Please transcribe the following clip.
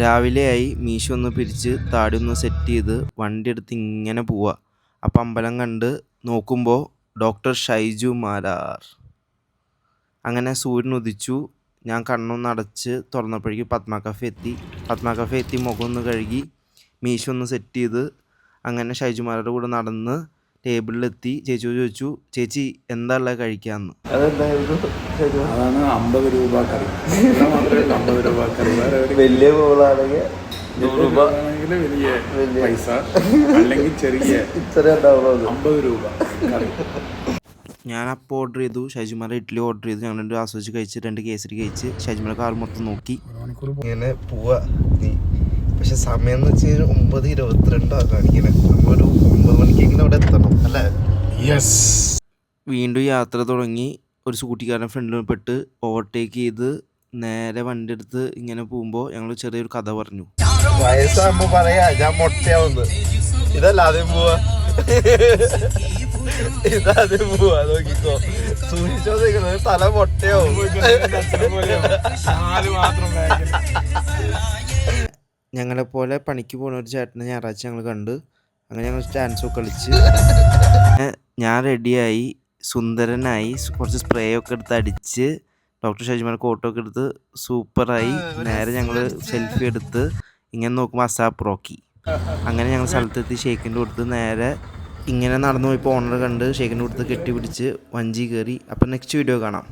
രാവിലെയായി മീശ ഒന്ന് പിരിച്ച് താടി ഒന്ന് സെറ്റ് ചെയ്ത് വണ്ടി എടുത്ത് ഇങ്ങനെ പോവുക. അപ്പം അമ്പലം കണ്ട് നോക്കുമ്പോൾ ഡോക്ടർ ഷൈജു മാരാർ. അങ്ങനെ സൂര്യൻ ഉദിച്ചു. ഞാൻ കണ്ണൊന്ന് അടച്ച് തുറന്നപ്പോഴേക്കും പത്മ കഫേ എത്തി മുഖം ഒന്ന് കഴുകി മീശ ഒന്ന് സെറ്റ് ചെയ്ത് അങ്ങനെ ഷൈജുമാരുടെ കൂടെ നടന്ന് ടേബിളിലെത്തി. ചേച്ചിയോട് ചോദിച്ചു, ചേച്ചി എന്താ ഉള്ളത് കഴിക്കാമെന്ന്. അതാണ് 50 രൂപ കറി. 50 രൂപ കറി വലിയ ബോളാണെങ്കിൽ 100 രൂപ, വലിയ പൈസ അല്ലെങ്കിൽ ചെറിയ 50 രൂപ കറി. ഞാൻ അപ്പോൾ ഓർഡർ ചെയ്തു. ഷൈജുമാരുടെ ഇഡ്ഡലി ഓർഡർ ചെയ്തു. ഞങ്ങൾ 2 ആസ്വദിച്ച് കഴിച്ച് 2 കേസരി കഴിച്ച് ഷൈജുമാരുടെ കാർ മൊത്തം നോക്കി ഇങ്ങനെ പോവാ. പക്ഷെ സമയം എന്ന് വെച്ച് കഴിഞ്ഞാൽ 9:22 കാണിക്കണേ. നമ്മളൊരു 9 മണിക്കെങ്കിലും അവിടെ എത്തണം അല്ലേ? യെസ്. വീണ്ടും യാത്ര തുടങ്ങി. ഒരു സ്കൂട്ടിക്കാരൻ ഫ്രണ്ടിൽ പെട്ട് ഓവർടേക്ക് ചെയ്ത് നേരെ വണ്ടി എടുത്ത് ഇങ്ങനെ പോകുമ്പോൾ ഞങ്ങൾ ചെറിയൊരു കഥ പറഞ്ഞു. വയസ്സാകുമ്പോ പറയാ ഞാൻ മൊട്ടയാവുന്നത്. ഇതല്ല ആദ്യം പോവാ, ഇതാദ്യം പോവാ. നോക്കിക്കോ, സൂക്ഷിച്ചോ, തല മൊട്ടയാവും. ഞങ്ങളെപ്പോലെ പണിക്ക് പോകുന്ന ഒരു ചേട്ടനെ ഞായറാഴ്ച ഞങ്ങൾ കണ്ട്. അങ്ങനെ ഞങ്ങൾ ഡാൻസൊക്കെ കളിച്ച് ഞാൻ റെഡിയായി, സുന്ദരനായി, കുറച്ച് സ്പ്രേ ഒക്കെ എടുത്ത് അടിച്ച് ഡോക്ടർ ഷൈജുമാർ കോട്ടൊക്കെ എടുത്ത് സൂപ്പറായി. നേരെ ഞങ്ങൾ സെൽഫി എടുത്ത് ഇങ്ങനെ നോക്കുമ്പോൾ അസാപ്പ് റോക്കി. അങ്ങനെ ഞങ്ങൾ സ്ഥലത്തെത്തി ഷേക്കിൻ്റെ കൊടുത്ത് നേരെ ഇങ്ങനെ നടന്നു പോയപ്പോൾ ഓണർ കണ്ട് ഷേക്കിൻ്റെ കൊടുത്ത് കെട്ടിപ്പിടിച്ച് വഞ്ചി കയറി. അപ്പം നെക്സ്റ്റ് വീഡിയോ കാണാം.